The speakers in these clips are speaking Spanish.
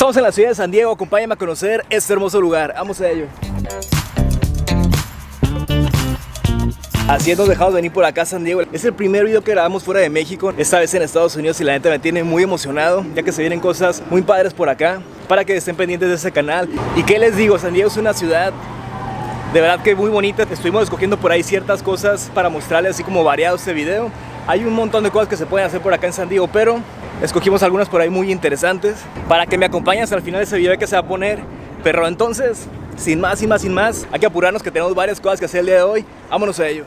Estamos en la ciudad de San Diego, acompáñame a conocer este hermoso lugar, vamos a ello. Así es, nos dejamos venir por acá a San Diego. Es el primer video que grabamos fuera de México, esta vez en Estados Unidos, y la neta me tiene muy emocionado, ya que se vienen cosas muy padres por acá, para que estén pendientes de ese canal. Y qué les digo, San Diego es una ciudad de verdad que muy bonita. Estuvimos escogiendo por ahí ciertas cosas para mostrarles así como variado este video. Hay un montón de cosas que se pueden hacer por acá en San Diego, pero escogimos algunas por ahí muy interesantes para que me acompañen hasta el final de ese video que se va a poner. Pero entonces, sin más, hay que apurarnos que tenemos varias cosas que hacer el día de hoy. Vámonos a ello.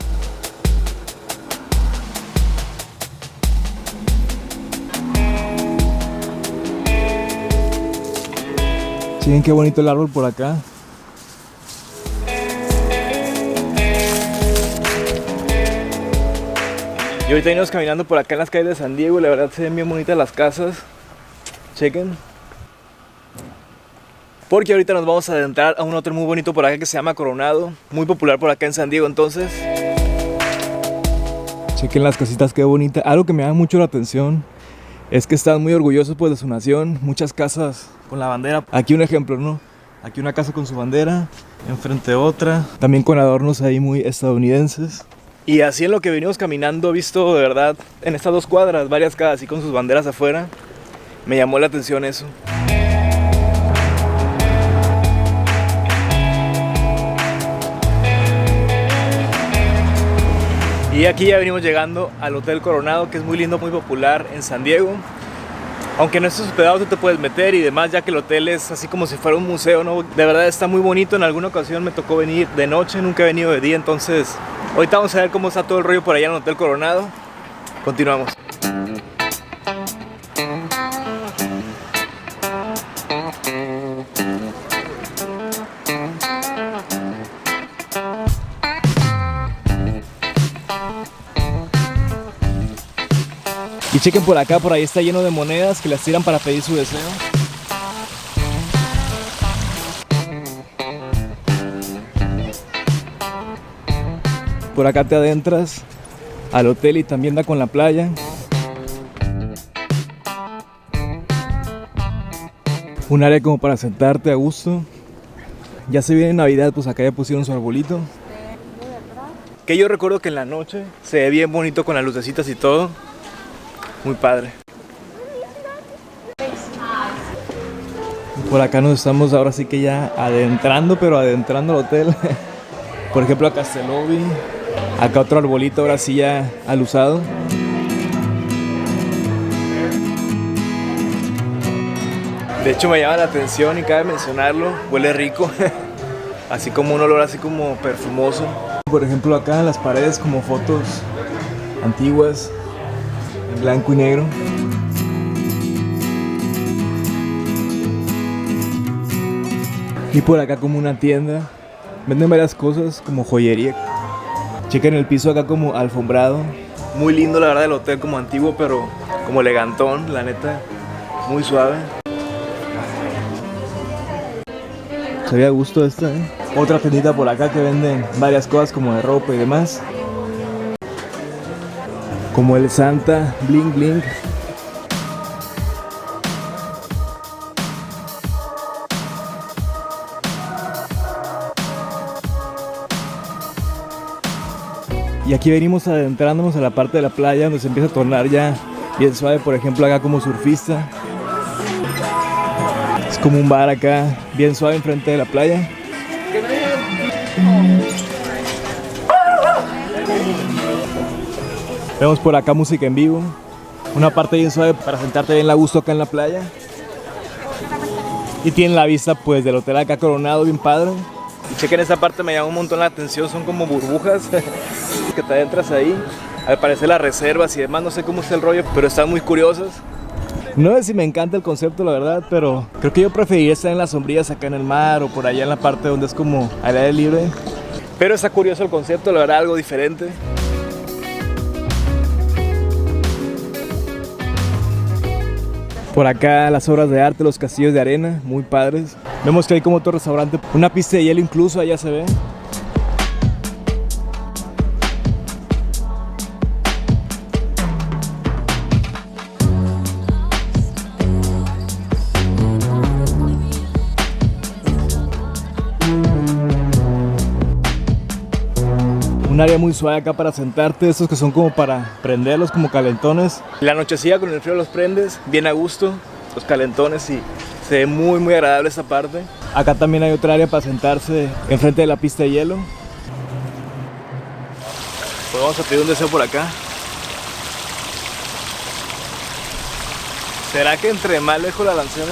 Miren qué bonito el árbol por acá. Y ahorita venimos caminando por acá en las calles de San Diego y la verdad se ven bien bonitas las casas. Chequen. Porque ahorita nos vamos a adentrar a un hotel muy bonito por acá que se llama Coronado, muy popular por acá en San Diego. Entonces, chequen las casitas, qué bonita. Algo que me llama mucho la atención es que están muy orgullosos pues de su nación. Muchas casas con la bandera. Aquí un ejemplo, ¿no? Aquí una casa con su bandera, enfrente otra, también con adornos ahí muy estadounidenses. Y así en lo que venimos caminando he visto de verdad en estas 2 cuadras varias casas así con sus banderas afuera. Me llamó la atención eso. Y aquí ya venimos llegando al Hotel Coronado, que es muy lindo, muy popular en San Diego. Aunque no estés hospedado, tú te puedes meter y demás, ya que el hotel es así como si fuera un museo, ¿no? De verdad está muy bonito. En alguna ocasión me tocó venir de noche, nunca he venido de día, entonces ahorita vamos a ver cómo está todo el rollo por allá en el Hotel Coronado. Continuamos. Y chequen por acá, por ahí está lleno de monedas que las tiran para pedir su deseo. Por acá te adentras al hotel y también da con la playa. Un área como para sentarte a gusto. Ya se viene Navidad, pues acá ya pusieron su arbolito. Que yo recuerdo que en la noche se ve bien bonito con las lucecitas y todo. Muy padre. Por acá nos estamos ahora sí que ya adentrando, pero adentrando al hotel. Por ejemplo, acá está el lobby. Acá otro arbolito, ahora sí ya alusado. De hecho me llama la atención y cabe mencionarlo, huele rico. Así como un olor así como perfumoso. Por ejemplo acá en las paredes como fotos antiguas, en blanco y negro. Y por acá como una tienda. Venden varias cosas como joyería. Chequen el piso acá como alfombrado. Muy lindo la verdad el hotel, como antiguo pero como elegantón, la neta. Muy suave. Se ve a gusto esta, ¿eh? Otra tiendita por acá que venden varias cosas como de ropa y demás. Como el Santa Bling Bling. Y aquí venimos adentrándonos a la parte de la playa donde se empieza a tornar ya bien suave. Por ejemplo acá como surfista. Es como un bar acá bien suave enfrente de la playa. Vemos por acá música en vivo. Una parte bien suave para sentarte bien a gusto acá en la playa. Y tienen la vista pues del hotel acá Coronado, bien padre. Y chequen esa parte, me llama un montón la atención. Son como burbujas que te adentras ahí. Al parecer las reservas y demás, no sé cómo está el rollo, pero están muy curiosas. No sé si me encanta el concepto, la verdad, pero creo que yo preferiría estar en las sombrillas acá en el mar o por allá en la parte donde es como al aire libre. Pero está curioso el concepto, la verdad, algo diferente. Por acá las obras de arte, los castillos de arena, muy padres. Vemos que hay como otro restaurante, una pista de hielo incluso, allá se ve. área muy suave acá para sentarte, estos que son como para prenderlos, como calentones. La nochecilla con el frío los prendes, bien a gusto, los calentones, y se ve muy muy agradable esta parte. Acá también hay otra área para sentarse enfrente de la pista de hielo. Pues vamos a pedir un deseo por acá. ¿Será que entre más lejos la lancemos,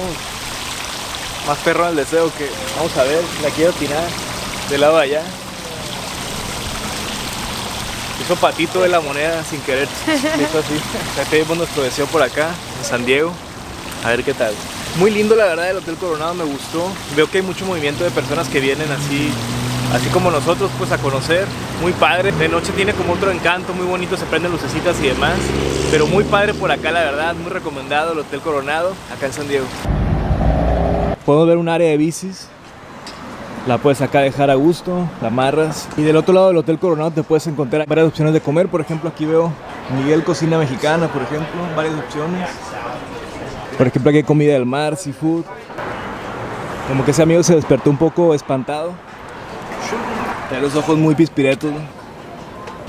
más perro el deseo? Que vamos a ver, la quiero tirar del lado de allá. Hizo patito de la moneda sin querer. Hizo así. Ya pedimos nuestro deseo por acá, en San Diego. A ver qué tal. Muy lindo la verdad el Hotel Coronado, me gustó. Veo que hay mucho movimiento de personas que vienen así como nosotros, pues a conocer. Muy padre. De noche tiene como otro encanto, muy bonito, se prenden lucecitas y demás. Pero muy padre por acá la verdad, muy recomendado el Hotel Coronado, acá en San Diego. Podemos ver un área de bicis. La puedes acá dejar a gusto, la amarras. Y del otro lado del Hotel Coronado te puedes encontrar varias opciones de comer. Por ejemplo, aquí veo Miguel Cocina Mexicana, por ejemplo, varias opciones. Por ejemplo, aquí hay comida del mar, seafood. Como que ese amigo se despertó un poco espantado. Tiene los ojos muy pispiretos, ¿no?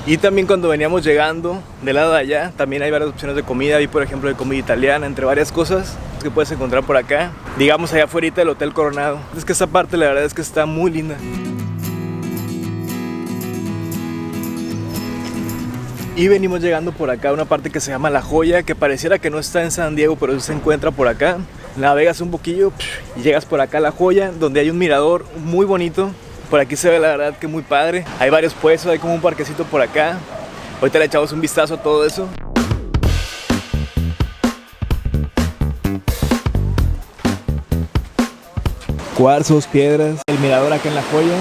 Y también cuando veníamos llegando del lado de allá, también hay varias opciones de comida. Vi por ejemplo de comida italiana, entre varias cosas que puedes encontrar por acá. Digamos allá afuera del Hotel Coronado. Es que esta parte la verdad es que está muy linda. Y venimos llegando por acá a una parte que se llama La Joya, que pareciera que no está en San Diego, pero se encuentra por acá. Navegas un poquillo y llegas por acá a La Joya, donde hay un mirador muy bonito. Por aquí se ve la verdad que muy padre. Hay varios puestos, hay como un parquecito por acá. Ahorita le echamos un vistazo a todo eso. Cuarzos, piedras, el mirador acá en La Joya.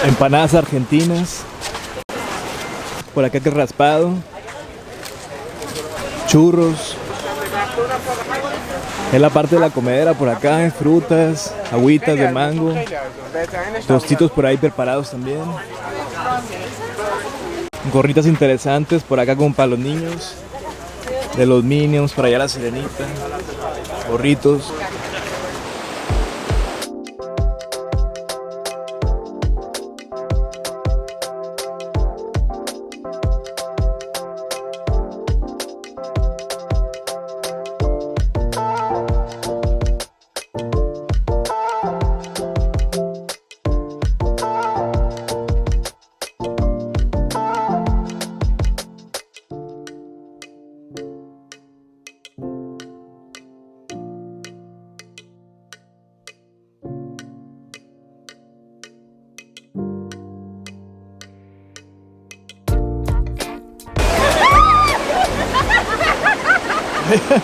Empanadas argentinas. Por acá que raspado. Churros. Es la parte de la comedera por acá. Hay frutas, agüitas de mango. Tostitos por ahí preparados también. Gorritas interesantes por acá como para los niños. De los Minions, por allá la Sirenita. Gorritos.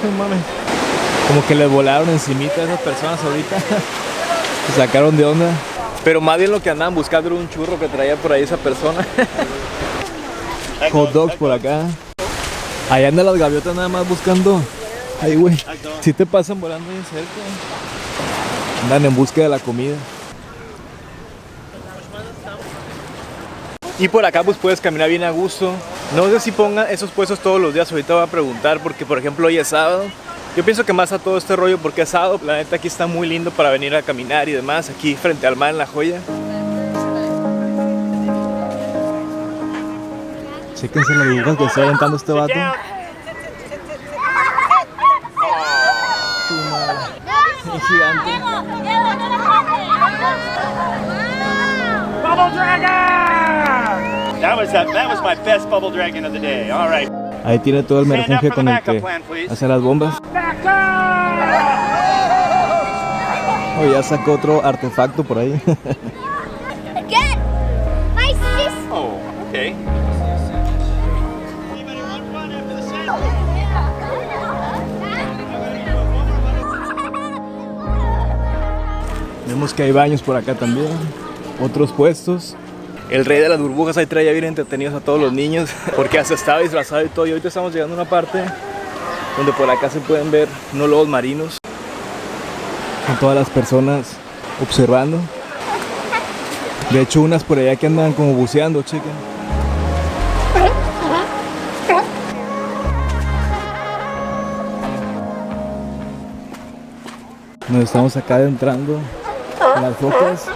No mames. Como que les volaron encimita a esas personas ahorita. Se sacaron de onda. Pero más bien lo que andaban buscando era un churro que traía por ahí esa persona. Hot dogs por acá. Allá andan las gaviotas nada más buscando. Ay, güey. Si te pasan volando ahí cerca. Andan en busca de la comida. Y por acá pues puedes caminar bien a gusto. No sé si pongan esos puestos todos los días, ahorita voy a preguntar porque por ejemplo hoy es sábado. Yo pienso que más a todo este rollo porque es sábado. La neta aquí está muy lindo para venir a caminar y demás. Aquí frente al mar en La Joya. Chéquense las dibujas que está aventando este vato. Tu madre. Es gigante. Bubble Dragon! That was my best Bubble Dragon of the day. All right. Ahí tiene todo el merjunje con el que hace las bombas. Oh, ya sacó otro artefacto por ahí. Again! My sister! Oh, okay. Vemos que hay baños por acá también. Otros puestos. el rey de las burbujas ahí traía bien entretenidos a todos los niños, porque hasta estaba disfrazado y todo. Y ahorita estamos llegando a una parte donde por acá se pueden ver unos lobos marinos, con todas las personas observando. De hecho, unas por allá que andan como buceando, chequen. Nos estamos acá adentrando en las focas.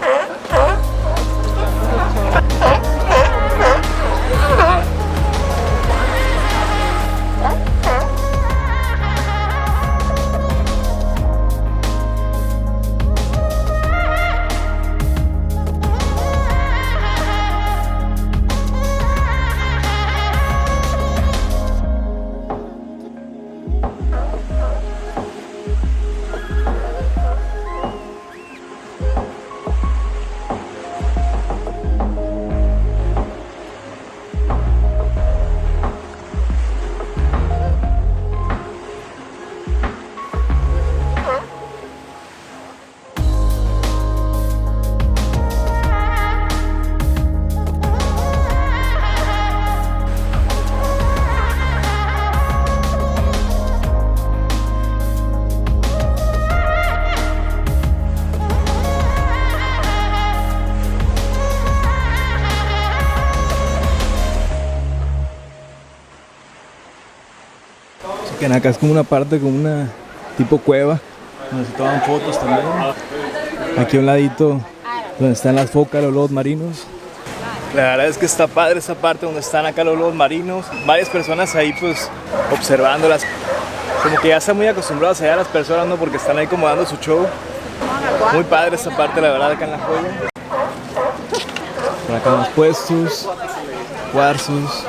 Que acá es como una parte, como una tipo cueva, donde se toman fotos también. Aquí a un ladito, donde están las focas, los lobos marinos. La verdad es que está padre esa parte donde están acá los lobos marinos. Varias personas ahí pues observándolas. Como que ya están muy acostumbrados allá las personas, ¿no? Porque están ahí como dando su show. Muy padre esa parte, la verdad, acá en La Joya. Por acá los puestos, cuarzos,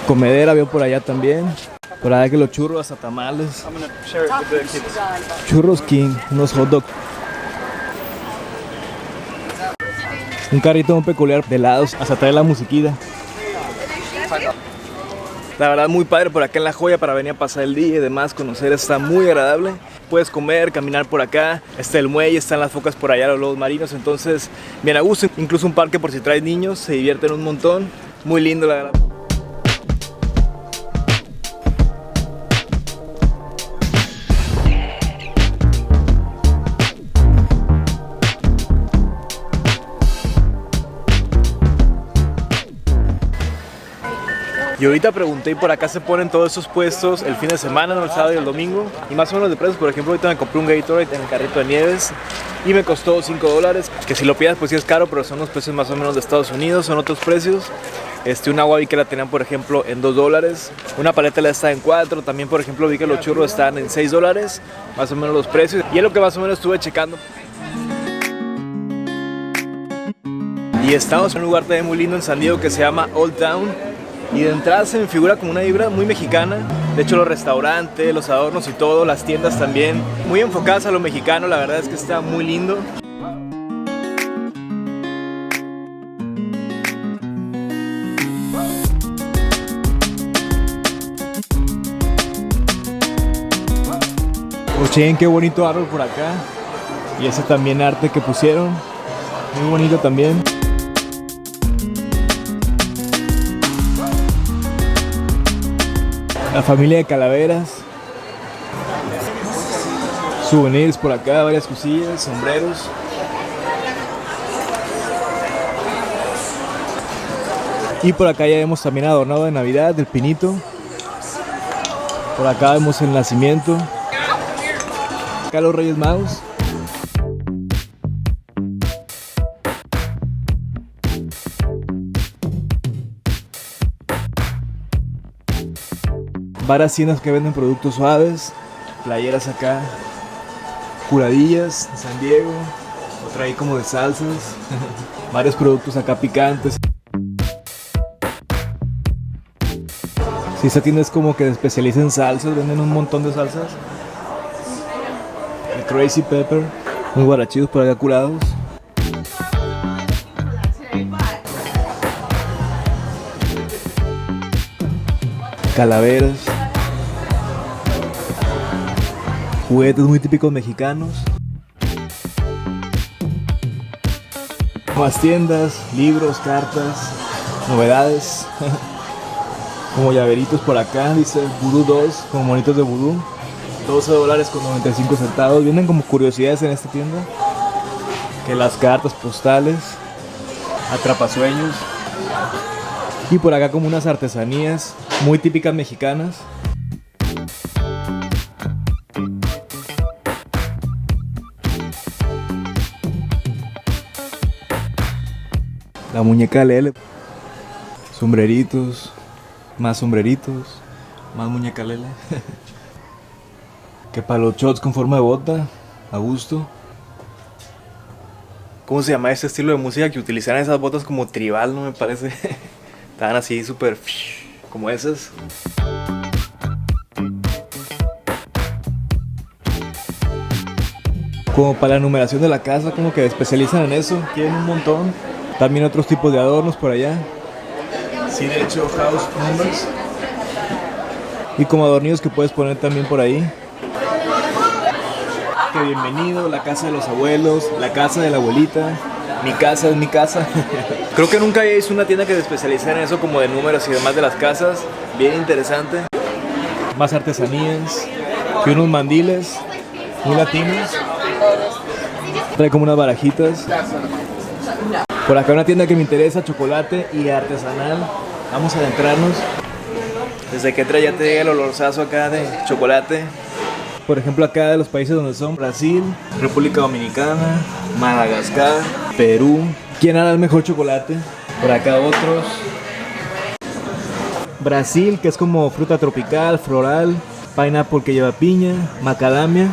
comedera veo por allá también. Por allá que los churros hasta tamales. Churros King, unos hot dogs. Un carrito muy peculiar de helados, hasta trae la musiquita. La verdad muy padre por acá en La Joya para venir a pasar el día y demás, conocer, está muy agradable. Puedes comer, caminar por acá, está el muelle, están las focas por allá, los lobos marinos, entonces bien a gusto. Incluso un parque por si traes niños, se divierten un montón. Muy lindo la verdad. Y ahorita pregunté y por acá se ponen todos esos puestos el fin de semana, no el sábado y el domingo. Y más o menos de precios, por ejemplo, ahorita me compré un Gatorade en el carrito de nieves y me costó $5. Que si lo pidas pues sí es caro, pero son los precios más o menos de Estados Unidos, son otros precios. Una agua vi que la tenían por ejemplo en $2. Una paleta la está en $4. También por ejemplo vi que los churros están en $6, más o menos los precios. Y es lo que más o menos estuve checando. Y estamos en un lugar también muy lindo en San Diego que se llama Old Town. Y de entrada se me figura como una vibra muy mexicana. De hecho los restaurantes, los adornos y todo, las tiendas también muy enfocadas a lo mexicano, la verdad es que está muy lindo. Chequen qué bonito árbol por acá. Y ese también arte que pusieron, muy bonito también. La familia de calaveras, souvenirs por acá, varias cosillas, sombreros. Y por acá ya vemos también adornado de Navidad, del pinito. Por acá vemos el nacimiento. Acá los Reyes Magos. Varias tiendas que venden productos suaves, playeras acá, curadillas, San Diego, otra ahí como de salsas, varios productos acá picantes. Si esta tienda es como que se especializa en salsas, venden un montón de salsas. El Crazy Pepper, muy guarachidos por acá curados. Calaveras. Juguetes muy típicos mexicanos. Más tiendas, libros, cartas, novedades. Como llaveritos por acá, dice Vudú 2, como monitos de vudú. $12 con 95 centavos. Vienen como curiosidades en esta tienda. Que las cartas postales, atrapasueños. Y por acá como unas artesanías muy típicas mexicanas. La muñeca Lele. Sombreritos. Más sombreritos. Más muñeca Lele. Que para los shots con forma de bota. A gusto. ¿Cómo se llama ese estilo de música que utilizan esas botas como tribal, no me parece? Estaban así súper como esas. Como para la numeración de la casa, como que especializan en eso. Tienen un montón. También otros tipos de adornos por allá. Sí, de hecho, house numbers. Y como adornillos que puedes poner también por ahí. Que bienvenido, la casa de los abuelos, la casa de la abuelita. Mi casa es mi casa. Creo que nunca había visto una tienda que se especializara en eso, como de números y demás de las casas. Bien interesante. Más artesanías. Y unos mandiles muy latinos. Trae como unas barajitas. Por acá una tienda que me interesa, chocolate y artesanal. Vamos a adentrarnos. Desde que entra ya te llega el olorzazo acá de chocolate. Por ejemplo, acá de los países donde son Brasil, República Dominicana, Madagascar, Perú. ¿Quién hará el mejor chocolate? Por acá otros. Brasil, que es como fruta tropical, floral. Pineapple, que lleva piña, macadamia.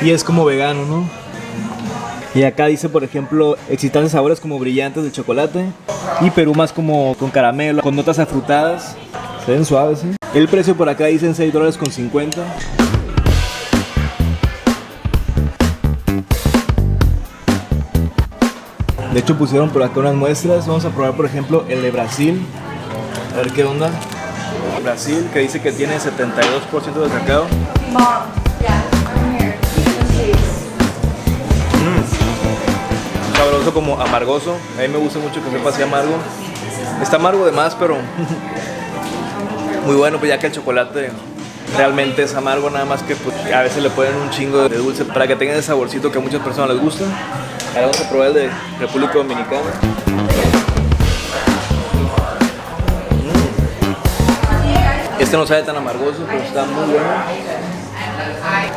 Y es como vegano, ¿no? Y acá dice, por ejemplo, excitantes sabores como brillantes de chocolate. Y Perú más como con caramelo, con notas afrutadas. Se ven suaves, ¿eh? El precio por acá dicen $6.50. De hecho pusieron por acá unas muestras. Vamos a probar por ejemplo el de Brasil. A ver qué onda. Brasil, que dice que tiene 72% de cacao. Sabroso como amargoso. A mí me gusta mucho que sepa así amargo. Está amargo de más, pero muy bueno, pues ya que el chocolate realmente es amargo, nada más que pues, a veces le ponen un chingo de dulce para que tenga ese saborcito que a muchas personas les gusta. Ahora vamos a probar el de República Dominicana. Este no sabe tan amargoso, pero está muy bueno.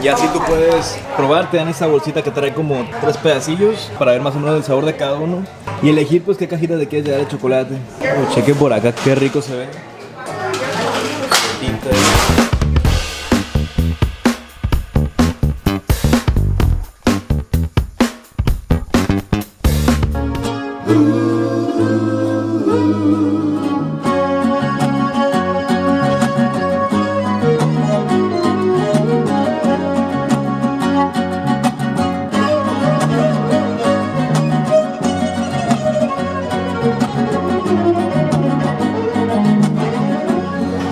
Y así tú puedes probar, te dan esa bolsita que trae como 3 pedacillos para ver más o menos el sabor de cada uno. Y elegir pues qué cajita te quieres llevar de chocolate. Oh, chequen por acá, qué rico se ve.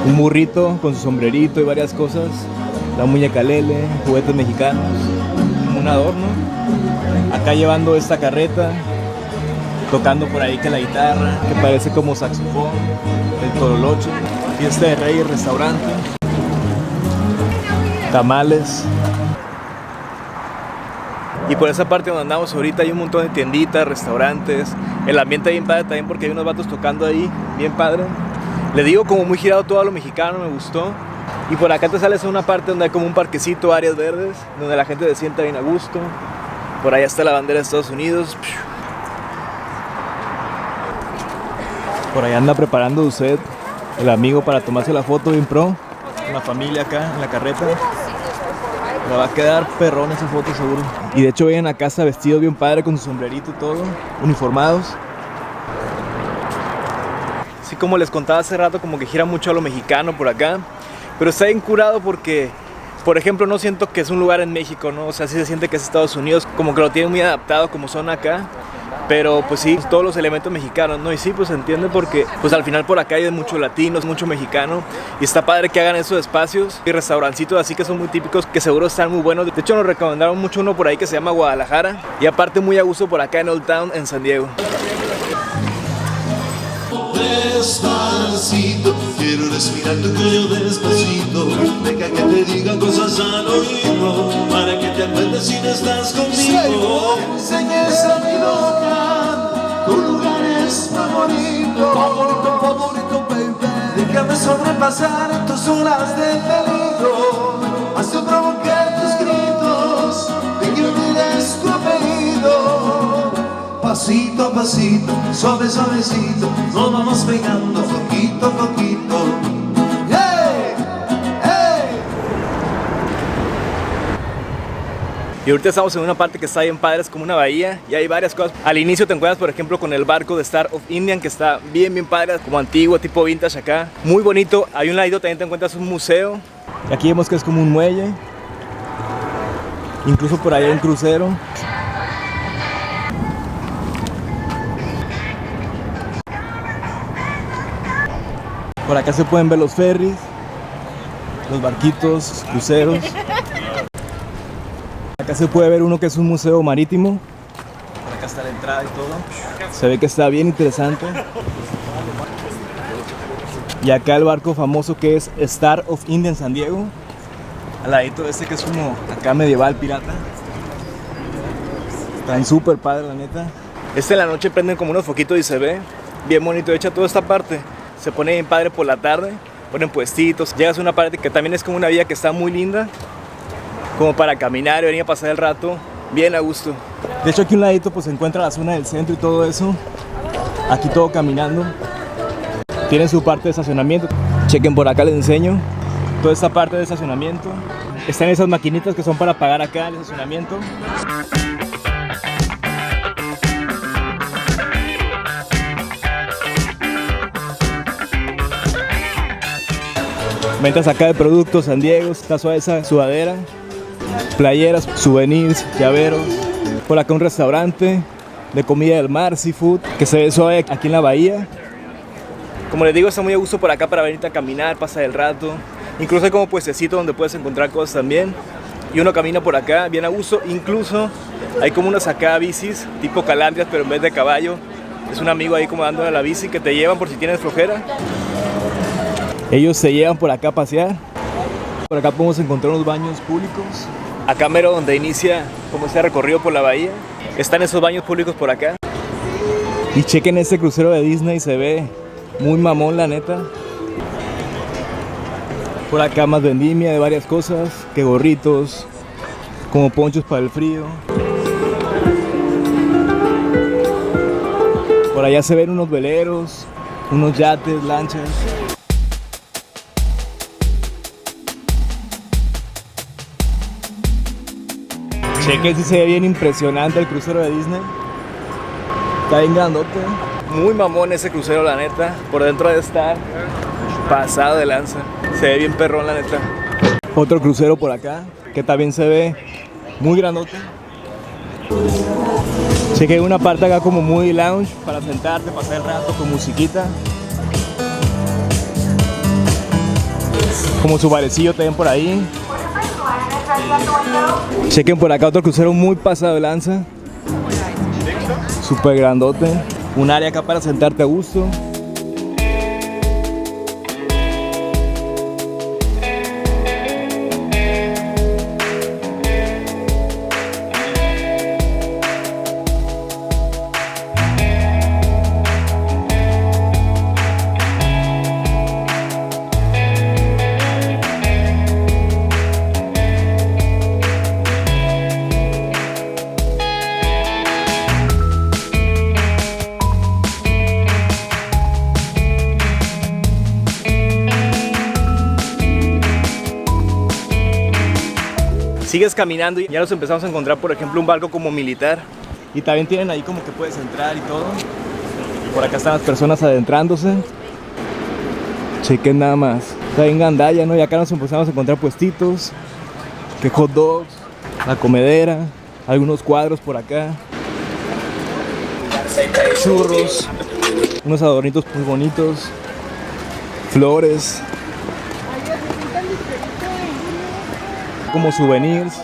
Un burrito con su sombrerito y varias cosas. La muñeca Lele, juguetes mexicanos, un adorno. Acá llevando esta carreta, tocando por ahí que la guitarra, que parece como saxofón, el tololoche, fiesta de reyes, restaurante, tamales. Y por esa parte donde andamos ahorita hay un montón de tienditas, restaurantes. El ambiente bien padre también porque hay unos vatos tocando ahí, bien padre. Le digo como muy girado todo a lo mexicano, me gustó. Y por acá te sales a una parte donde hay como un parquecito, áreas verdes, donde la gente se sienta bien a gusto. Por allá está la bandera de Estados Unidos. Por allá anda preparando Duset, el amigo, para tomarse la foto bien pro. Con la familia acá en la carreta. Le va a quedar perrón esa foto seguro. Y de hecho vienen a casa vestidos bien padre con su sombrerito y todo, uniformados. Así como les contaba hace rato, como que gira mucho a lo mexicano por acá. Pero está bien curado porque, por ejemplo, no siento que es un lugar en México, ¿no? O sea, sí se siente que es Estados Unidos, como que lo tienen muy adaptado como son acá. pero pues sí, todos los elementos mexicanos, ¿no? Y sí, pues se entiende porque pues al final por acá hay muchos latinos, mucho mexicano, y está padre que hagan esos espacios y restaurancitos así que son muy típicos, que seguro están muy buenos. De hecho nos recomendaron mucho uno por ahí que se llama Guadalajara, y aparte muy a gusto por acá en Old Town en San Diego. Despacito, quiero respirar tu cuello despacito. Deja que te digan cosas al oído, para que te acuerdes si no estás conmigo. Enseñes a mi loca, tu lugar es favorito. Favorito, favorito, baby. Déjame sobrepasar en tus horas de peligro. Haz de provocar tus gritos, de que olvides tu apellido. Pasito a pasito, suave, suavecito, nos vamos pegando poquito a poquito. ¡Hey! ¡Hey! Y ahorita estamos en una parte que está bien padre, es como una bahía, y hay varias cosas. Al inicio te encuentras, por ejemplo, con el barco de Star of Indian, que está bien padre, como antiguo, tipo vintage acá. Muy bonito. Hay un ladito también te encuentras un museo. Y aquí vemos que es como un muelle. Incluso por ahí hay un crucero. Por acá se pueden ver los ferries, los barquitos, cruceros. Acá se puede ver uno que es un museo marítimo. Por acá está la entrada y todo. Se ve que está bien interesante. Y acá el barco famoso que es Star of Indian San Diego. Al ladito este que es como acá medieval pirata. Están súper padre la neta. En la noche prenden como unos foquitos y se ve bien bonito. Hecha toda esta parte. Se pone bien padre por la tarde, ponen puestitos, llegas a una parte que también es como una vía que está muy linda, como para caminar y venir a pasar el rato, bien a gusto. De hecho aquí a un ladito pues se encuentra la zona del centro y todo eso, aquí todo caminando. Tienen su parte de estacionamiento, chequen por acá les enseño, toda esta parte de estacionamiento. Están esas maquinitas que son para pagar acá el estacionamiento. Ventas acá de productos, San Diego, está suave esa sudadera, playeras, souvenirs, llaveros. Por acá un restaurante de comida del mar, seafood, que se ve suave aquí en la bahía. Como les digo, está muy a gusto por acá para venirte a caminar, pasar el rato. Incluso hay como puestecito donde puedes encontrar cosas también. Y uno camina por acá bien a gusto. Incluso hay como unas acá bicis, tipo calandrias, pero en vez de caballo. Es un amigo ahí como dándole a la bici que te llevan por si tienes flojera. Ellos se llevan por acá a pasear. Por acá podemos encontrar unos baños públicos. Acá mero donde inicia como este recorrido por la bahía. Están esos baños públicos por acá. Y chequen este crucero de Disney, se ve muy mamón la neta. Por acá más vendimia de varias cosas, que gorritos, como ponchos para el frío. Por allá se ven unos veleros, unos yates, lanchas. Chequen si se ve bien impresionante el crucero de Disney. Está bien grandote. Muy mamón ese crucero la neta. Por dentro debe estar pasado de lanza. Se ve bien perrón la neta. Otro crucero por acá que también se ve muy grandote. Chequen una parte acá como muy lounge para sentarte, pasar el rato con musiquita. Como su barecillo también por ahí. Chequen por acá otro crucero muy pasado de lanza. Súper grandote. Un área acá para sentarte a gusto. Sigues caminando y ya nos empezamos a encontrar, por ejemplo, un barco como militar. Y también tienen ahí como que puedes entrar y todo. Por acá están las personas adentrándose. Chequen nada más. Está bien gandalla, ¿no? Y acá nos empezamos a encontrar puestitos. Que hot dogs, la comedera, algunos cuadros por acá. churros, unos adornitos muy bonitos, flores, como souvenirs.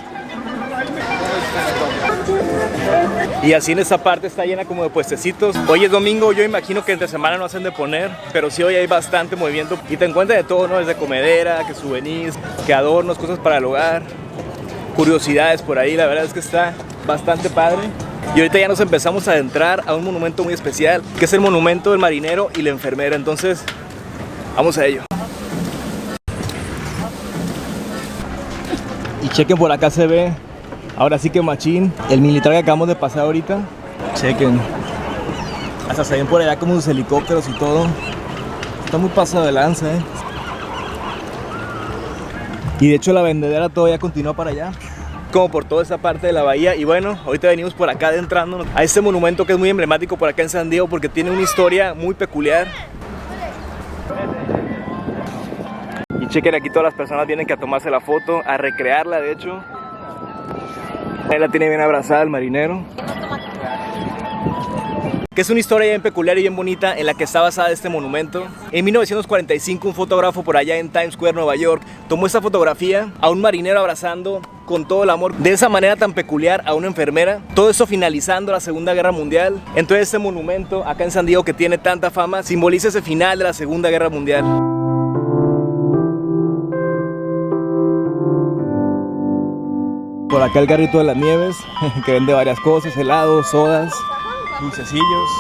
Y así en esta parte está llena como de puestecitos. Hoy es domingo, yo imagino que entre semana no hacen de poner, pero sí hoy hay bastante movimiento y te encuentras de todo, ¿no? Desde comedera, que souvenirs, que adornos, cosas para el hogar, curiosidades por ahí. La verdad es que está bastante padre. Y ahorita ya nos empezamos a adentrar a un monumento muy especial, que es el monumento del marinero y la enfermera. Entonces, vamos a ello. Y chequen, por acá se ve, ahora sí que machín, el militar que acabamos de pasar ahorita. Chequen, hasta se ven por allá como sus helicópteros y todo. Está muy pasado de lanza, Y de hecho la vendedera todavía continúa para allá, como por toda esa parte de la bahía. Y bueno, ahorita venimos por acá adentrándonos a este monumento que es muy emblemático por acá en San Diego, porque tiene una historia muy peculiar. Y chequen, aquí todas las personas vienen que a tomarse la foto, a recrearla de hecho. Ahí la tiene bien abrazada el marinero. Que es una historia bien peculiar y bien bonita en la que está basada este monumento. En 1945 un fotógrafo por allá en Times Square, Nueva York, tomó esta fotografía a un marinero abrazando con todo el amor, de esa manera tan peculiar, a una enfermera. Todo esto finalizando la Segunda Guerra Mundial. Entonces este monumento acá en San Diego, que tiene tanta fama, simboliza ese final de la Segunda Guerra Mundial. Por acá el Carrito de las Nieves, que vende varias cosas, helados, sodas, dulcecillos.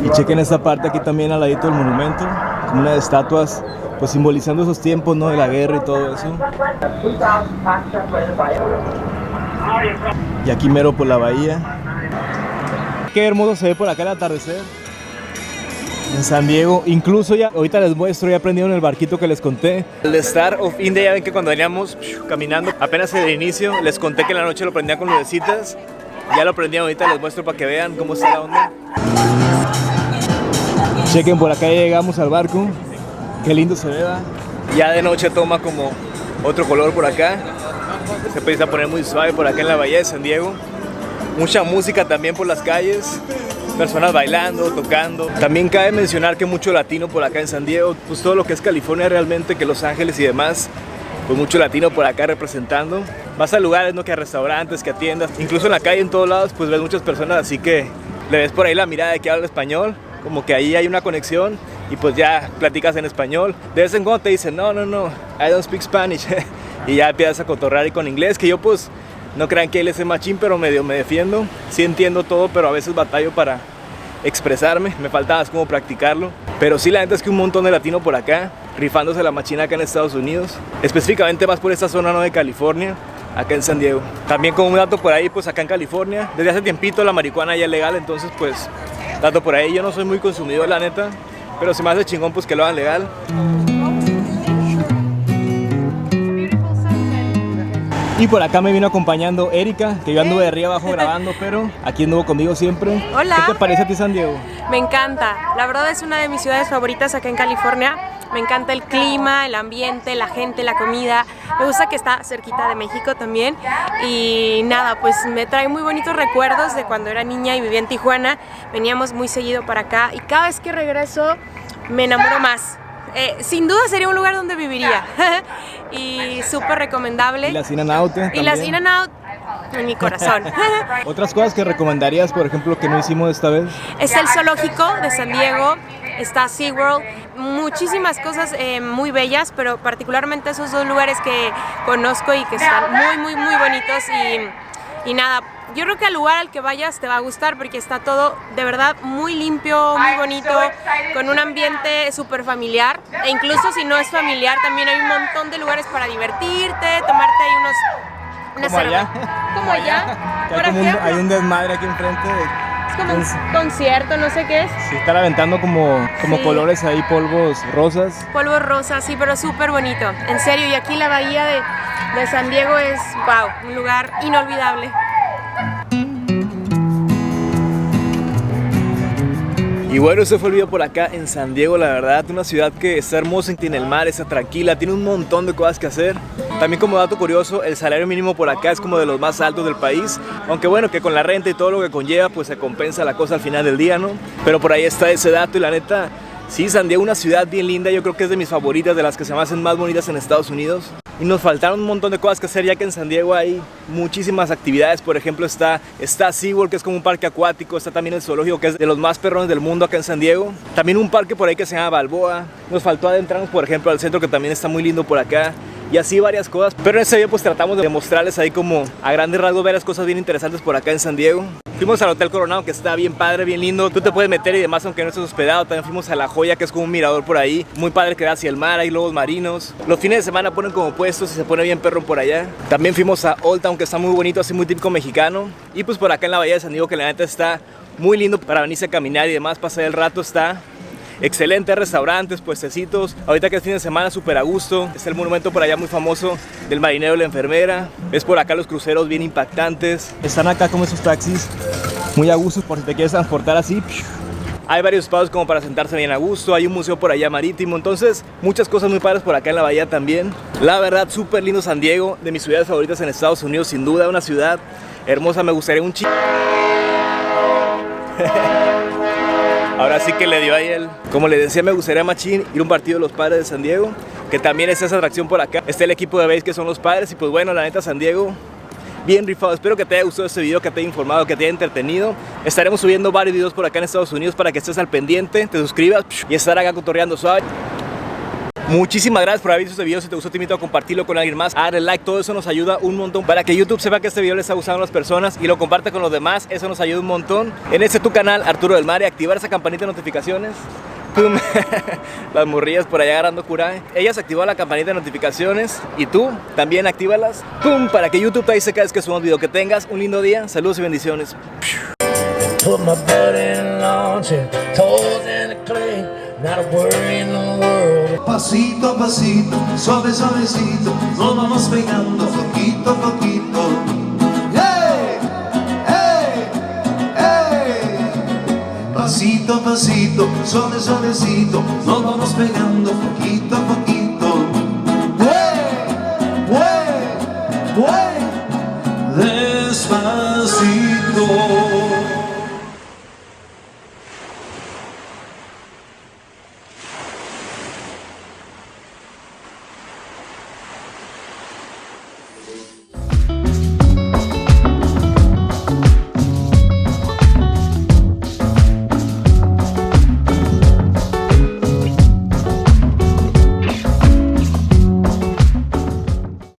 Y chequen esta parte aquí también al ladito del monumento, como una de estatuas, pues simbolizando esos tiempos, ¿no? De la guerra y todo eso. Y aquí mero por la bahía. Qué hermoso se ve por acá el atardecer en San Diego. Incluso ya, ahorita les muestro, ya aprendieron el barquito que les conté. El de Star of India, ya ven que cuando veníamos caminando, apenas el inicio, les conté que en la noche lo prendían con lucecitas. Ya lo prendían, ahorita les muestro para que vean cómo está la onda. Chequen, por acá ya llegamos al barco. Qué lindo se ve, ¿va? Ya de noche toma como otro color por acá. Se empieza a poner muy suave por acá en la bahía de San Diego. Mucha música también por las calles. Personas bailando, tocando. También cabe mencionar que mucho latino por acá en San Diego. Pues todo lo que es California realmente, que Los Ángeles y demás. Pues mucho latino por acá representando. Vas a lugares, ¿no? Que a restaurantes, que a tiendas. Incluso en la calle, en todos lados, pues ves muchas personas. Así que le ves por ahí la mirada de que habla español. Como que ahí hay una conexión y pues ya platicas en español. De vez en cuando te dicen, no, I don't speak Spanish. Y ya empiezas a cotorrear y con inglés, que yo pues no crean que él es el machín, pero medio me defiendo. Sí entiendo todo, pero a veces batallo para expresarme. Me falta más como practicarlo. Pero sí, la neta es que un montón de latino por acá, rifándose la machina acá en Estados Unidos. Específicamente más por esta zona, ¿no? De California, acá en San Diego. También como un dato por ahí, pues acá en California, desde hace tiempito la marihuana ya es legal, entonces pues dato por ahí, yo no soy muy consumidor, la neta, pero si me hace chingón, pues que lo hagan legal. Y por acá me vino acompañando Erika, que yo anduve de arriba abajo grabando, pero aquí anduvo conmigo siempre. Hola. ¿Qué te parece a ti San Diego? Me encanta, la verdad es una de mis ciudades favoritas acá en California. Me encanta el clima, el ambiente, la gente, la comida. Me gusta que está cerquita de México también. Y nada, pues me trae muy bonitos recuerdos de cuando era niña y vivía en Tijuana. Veníamos muy seguido para acá y cada vez que regreso me enamoro más. Sin duda sería un lugar donde viviría. Y súper recomendable. Y las In-N-Out también. Y las In-N-Out en mi corazón. Otras cosas que recomendarías, por ejemplo, que no hicimos esta vez. Es el zoológico de San Diego. Está SeaWorld, muchísimas cosas muy bellas, pero particularmente esos dos lugares que conozco y que están muy bonitos y nada, yo creo que al lugar al que vayas te va a gustar porque está todo de verdad muy limpio, muy bonito, con un ambiente súper familiar. E incluso si no es familiar, también hay un montón de lugares para divertirte, tomarte ahí unas ¿Como allá? Como allá. Que Por hay, como ejemplo, hay un desmadre aquí enfrente. es como un concierto, no sé qué es. Sí, están aventando como Sí. colores ahí, polvos rosas. Polvo rosa, sí, pero súper bonito. En serio, y aquí la bahía de San Diego es, wow, un lugar inolvidable. Y bueno, ese fue el video por acá en San Diego, la verdad, una ciudad que está hermosa, tiene el mar, está tranquila, tiene un montón de cosas que hacer. También como dato curioso, el salario mínimo por acá es como de los más altos del país, aunque bueno, que con la renta y todo lo que conlleva, pues se compensa la cosa al final del día, ¿no? Pero por ahí está ese dato y la neta, sí, San Diego, una ciudad bien linda, yo creo que es de mis favoritas, de las que se me hacen más bonitas en Estados Unidos. Y nos faltaron un montón de cosas que hacer, ya que en San Diego hay muchísimas actividades. Por ejemplo, está SeaWorld, que es como un parque acuático. Está también el zoológico, que es de los más perrones del mundo acá en San Diego. También un parque por ahí que se llama Balboa. Nos faltó adentrarnos, por ejemplo, al centro, que también está muy lindo por acá. Y así varias cosas. Pero en este video pues tratamos de mostrarles ahí como a grandes rasgos varias cosas bien interesantes por acá en San Diego. Fuimos al Hotel Coronado, que está bien padre, bien lindo. Tú te puedes meter y demás aunque no estés hospedado. También fuimos a La Joya, que es como un mirador por ahí. Muy padre que da hacia el mar, hay lobos marinos. Los fines de semana ponen como puestos y se pone bien perro por allá. También fuimos a Old Town, que está muy bonito, así muy típico mexicano. Y pues por acá en la bahía de San Diego, que la neta está muy lindo para venirse a caminar y demás, pasar el rato, está excelentes restaurantes, puestecitos. Ahorita que es fin de semana, súper a gusto. Está el monumento por allá muy famoso del marinero y la enfermera. Ves por acá los cruceros bien impactantes. Están acá como esos taxis muy a gusto por si te quieres transportar así. Hay varios espacios como para sentarse bien a gusto. Hay un museo por allá marítimo. Entonces, muchas cosas muy padres por acá en la bahía también. La verdad, súper lindo San Diego. De mis ciudades favoritas en Estados Unidos, sin duda. Una ciudad hermosa. Me gustaría un chico. Ahora sí que le dio ahí el... Como le decía, me gustaría machín ir a un partido de los Padres de San Diego, que también es esa atracción por acá. Está el equipo de base, que son los Padres, y pues bueno, la neta, San Diego, bien rifado. Espero que te haya gustado este video, que te haya informado, que te haya entretenido. Estaremos subiendo varios videos por acá en Estados Unidos para que estés al pendiente, te suscribas y estar acá cotorreando suave. Muchísimas gracias por haber visto este video. Si te gustó, te invito a compartirlo con alguien más, a darle like. Todo eso nos ayuda un montón para que YouTube sepa que este video le está gustando a las personas y lo comparte con los demás. Eso nos ayuda un montón. En este tu canal, Arturo del Mar, y activar esa campanita de notificaciones. ¡Pum! Las morrillas por allá agarrando curaje. Ellas activan la campanita de notificaciones y tú también actívalas. ¡Pum! Para que YouTube te avise cada vez que subamos video. Que tengas un lindo día. Saludos y bendiciones. Put my butt in launch and toes in the clay, not a worry in the world. Pasito a pasito, suave suavecito, nos vamos pegando poquito a poquito. ¡Hey! ¡Hey! ¡Hey! Pasito a pasito, suave suavecito, nos vamos pegando poquito a poquito.